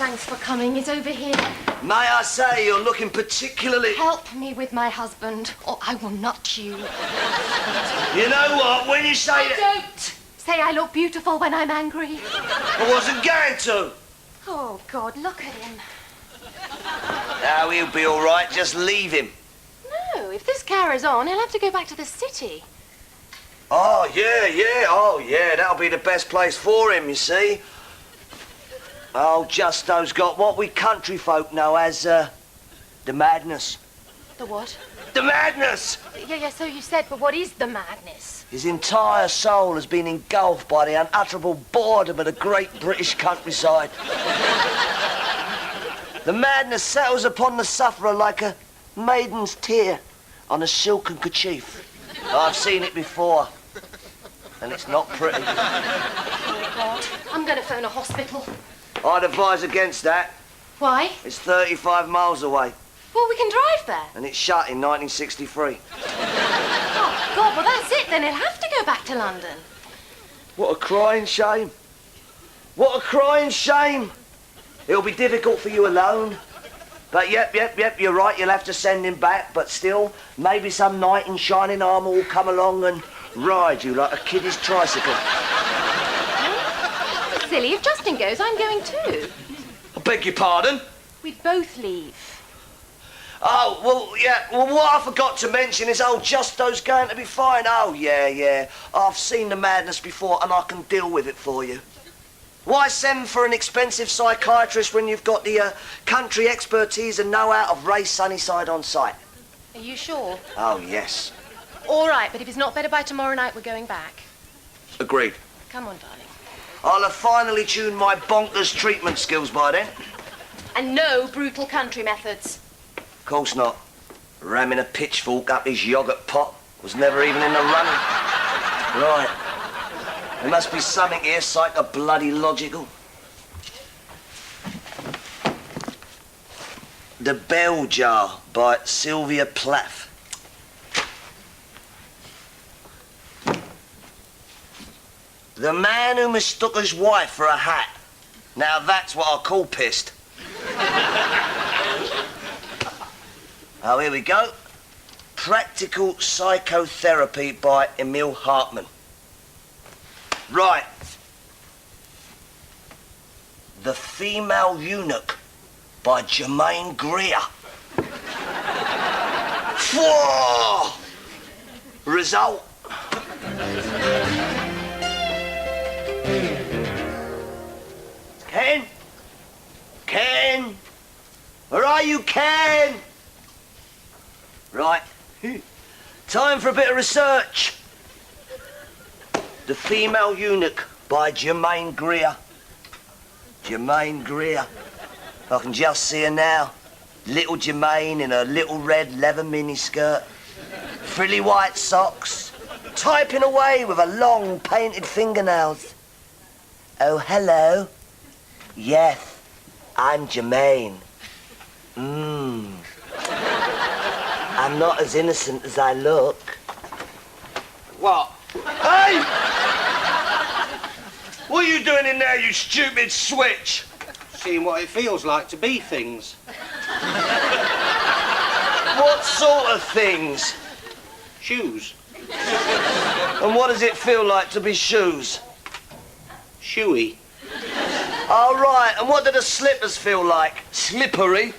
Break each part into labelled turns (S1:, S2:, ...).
S1: Thanks for coming. It's over here.
S2: May I say, you're looking particularly...
S1: Help me with my husband, or I will nut you.
S2: You know what, when you say that...
S1: Don't say I look beautiful when I'm angry.
S2: I wasn't going to.
S1: Oh, God, look at him.
S2: Now, he'll be all right. Just leave him.
S1: No, if this carries on, he'll have to go back to the city.
S2: Oh, yeah. Oh, yeah, that'll be the best place for him, you see. Oh, Justo's got what we country folk know as, the madness.
S1: The what?
S2: The madness!
S1: Yeah, so you said, but what is the madness?
S2: His entire soul has been engulfed by the unutterable boredom of the great British countryside. The madness settles upon the sufferer like a maiden's tear on a silken kerchief. I've seen it before, and it's not pretty.
S1: Oh, God. I'm going to phone a hospital.
S2: I'd advise against that.
S1: Why?
S2: It's 35 miles away,
S1: Well, we can drive there.
S2: and it shut in 1963.
S1: Oh, God, well, that's it. Then he'll have to go back to London.
S2: What a crying shame. What a crying shame. It'll be difficult for you alone. But yep, you're right, you'll have to send him back. But still, maybe some knight in shining armour will come along and ride you like a kiddie's tricycle.
S1: Silly, if Justin goes, I'm going too.
S2: I beg your pardon?
S1: We'd both leave.
S2: Oh, well, yeah, well, what I forgot to mention is old Justo's going to be fine. Oh, yeah. I've seen the madness before and I can deal with it for you. Why send for an expensive psychiatrist when you've got the country expertise and know-how of Ray Sunnyside on site?
S1: Are you sure?
S2: Oh, yes.
S1: All right, but if it's not better by tomorrow night, we're going back.
S2: Agreed.
S1: Come on, darling.
S2: I'll have finally tuned my bonkers treatment skills by then.
S1: And no brutal country methods.
S2: Of course not. Ramming a pitchfork up his yoghurt pot was never even in the running. Right. There must be something here psycho-bloody logical. The Bell Jar by Sylvia Plath. The man who mistook his wife for a hat. Now that's what I call pissed. Oh, here we go. Practical Psychotherapy by Emil Hartmann. Right. The Female Eunuch by Germaine Greer. Whoa! Result. Ken? Where are you, Ken? Right. Time for a bit of research. The Female Eunuch by Germaine Greer. Germaine Greer. I can just see her now. Little Germaine in her little red leather miniskirt. Frilly white socks. Typing away with her long painted fingernails. Oh, hello. Yes, I'm Germaine. I'm not as innocent as I look. What? Hey! What are you doing in there, you stupid switch?
S3: Seeing what it feels like to be things.
S2: What sort of things?
S3: Shoes.
S2: And what does it feel like to be shoes?
S3: Shoey.
S2: All right, and what do the slippers feel like? Slippery?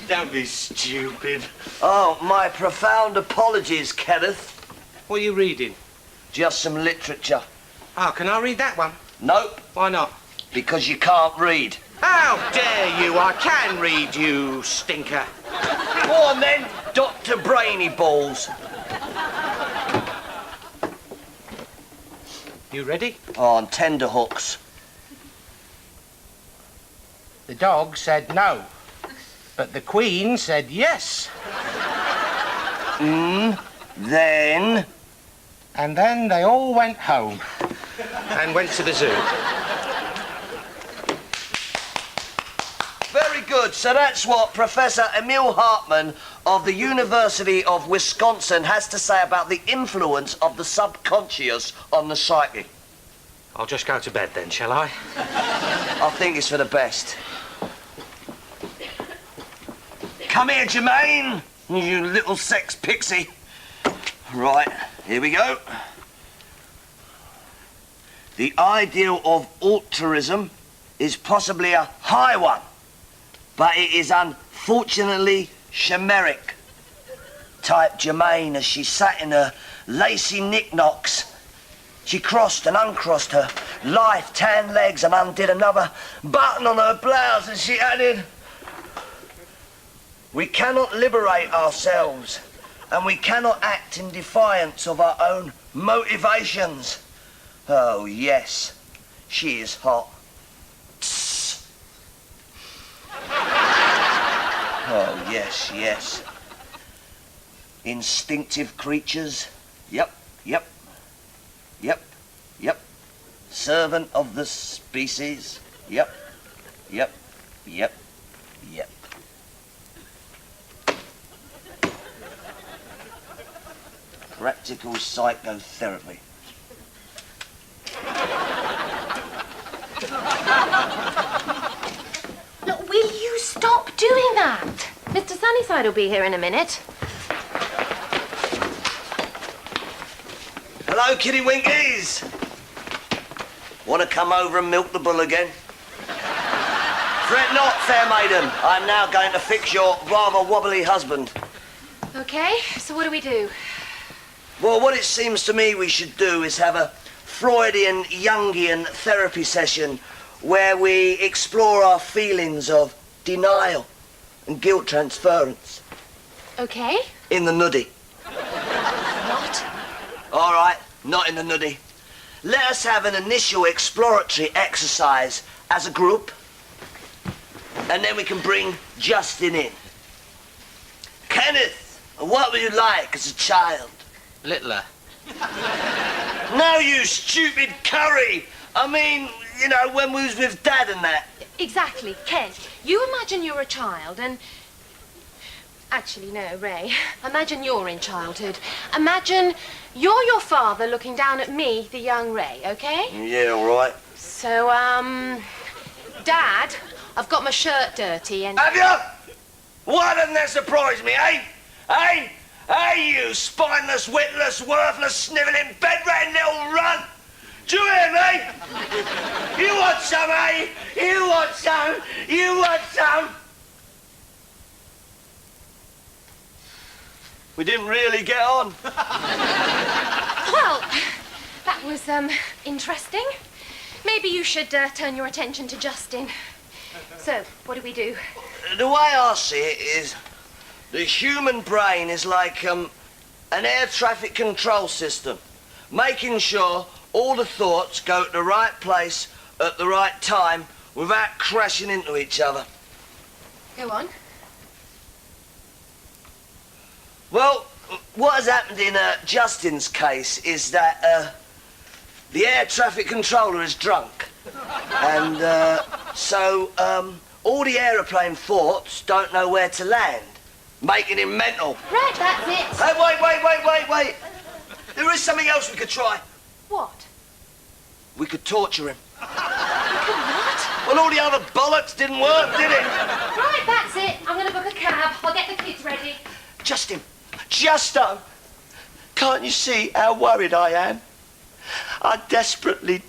S3: Don't be stupid.
S2: Oh, my profound apologies, Kenneth.
S3: What are you reading?
S2: Just some literature.
S3: Oh, can I read that one?
S2: Nope,
S3: Why not?
S2: because you can't read.
S3: How dare you? I can read, you stinker.
S2: Go on then, Dr. Brainy Balls.
S3: You ready?
S2: On tender hooks.
S3: The dog said no, but the Queen said yes.
S2: Then...
S3: And then they all went home and went to the zoo.
S2: Very good. So that's what Professor Emil Hartmann of the University of Wisconsin has to say about the influence of the subconscious on the psyche.
S3: I'll just go to bed then, shall I?
S2: I think it's for the best. Come here, Jermaine, you little sex pixie. Right, here we go. The ideal of altruism is possibly a high one, but it is unfortunately chimeric. Type Jermaine as she sat in her lacy knickknacks. She crossed and uncrossed her lithe tan legs and undid another button on her blouse, and she added, "We cannot liberate ourselves, and we cannot act in defiance of our own motivations." Oh, yes, she is hot. Tss. Oh, yes, yes. Instinctive creatures. Yep. Servant of the species. Yep. Practical psychotherapy.
S1: Look, will you stop doing that? Mr. Sunnyside will be here in a minute.
S2: Hello, kitty winkies. Want to come over and milk the bull again? Fret not, fair maiden. I'm now going to fix your rather wobbly husband.
S1: Okay, so what do we do?
S2: Well, what it seems to me we should do is have a Freudian Jungian therapy session where we explore our feelings of denial and guilt transference.
S1: Okay.
S2: In the nuddy.
S1: What?
S2: All right, not in the nuddy. Let us have an initial exploratory exercise as a group, and then we can bring Justin in. Kenneth, what were you like as a child?
S3: Littler.
S2: No, you stupid curry. I mean, you know, when we was with Dad and that.
S1: Exactly, Ken. You imagine you're a child and... Actually, no, Ray. Imagine you're in childhood. Imagine you're your father looking down at me, the young Ray, okay?
S2: Yeah, all right.
S1: So, Dad, I've got my shirt dirty and...
S2: Have you? Why doesn't that surprise me, eh? Eh? Hey, you spineless, witless, worthless, snivelling, bedridden little runt! Do you hear me? You want some, eh? You want some? You want some? We didn't really get on.
S1: Well, that was, interesting. Maybe you should turn your attention to Justin. So, what do we do?
S2: The way I see it is, the human brain is like an air traffic control system, making sure all the thoughts go to the right place at the right time without crashing into each other.
S1: Go on.
S2: Well, what has happened in Justin's case is that the air traffic controller is drunk. And so all the aeroplane thoughts don't know where to land, making him mental.
S1: Right, that's it.
S2: Hey, wait. There is something else we could try.
S1: What?
S2: We could torture him.
S1: You could what?
S2: Well, all the other bollocks didn't work, did it?
S1: Right, that's it. I'm going to book a cab. I'll get the kids ready.
S2: Justo, can't you see how worried I am? I desperately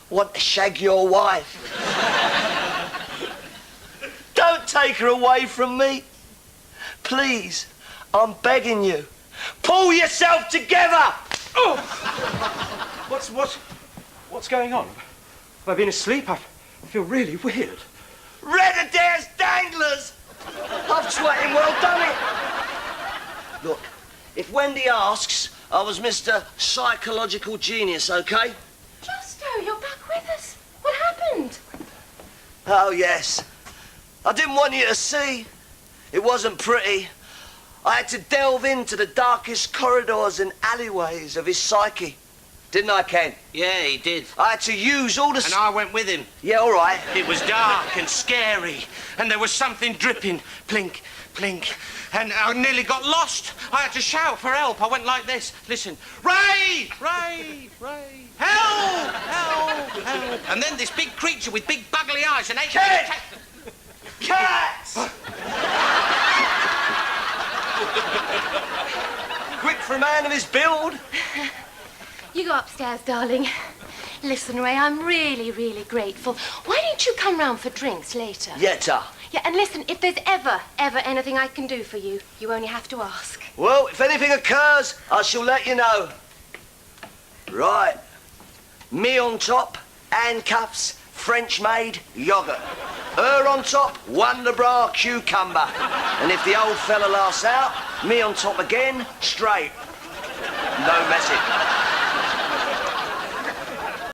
S2: want to shag your wife. Don't take her away from me. Please, I'm begging you. Pull yourself together!
S4: Oh! What's going on? Have I been asleep? I feel really weird.
S2: Red Adair's danglers! I've sweating well done it. Look, if Wendy asks, I was Mr. Psychological Genius, okay?
S1: Justo, you're back with us. What happened?
S2: Oh, yes. I didn't want you to see. It wasn't pretty. I had to delve into the darkest corridors and alleyways of his psyche. Didn't I, Ken?
S3: Yeah, he did.
S2: I had to use all the...
S3: And I went with him.
S2: Yeah, all right.
S3: It was dark and scary, and there was something dripping, plink, plink, and I nearly got lost. I had to shout for help. I went like this. Listen, Ray, Ray, Ray, help, help, help. And then this big creature with big buggly eyes and eight...
S2: Ken! Cats! Quick for a man of his build.
S1: You go upstairs, darling. Listen, Ray, I'm really, really grateful. Why don't you come round for drinks later?
S2: Yetta.
S1: Yeah, and listen, if there's ever anything I can do for you, you only have to ask.
S2: Well, if anything occurs, I shall let you know. Right. Me on top, handcuffs, French maid, yoghurt. Her on top, Wonder Bra cucumber. And if the old fella laughs out, me on top again, straight. No message.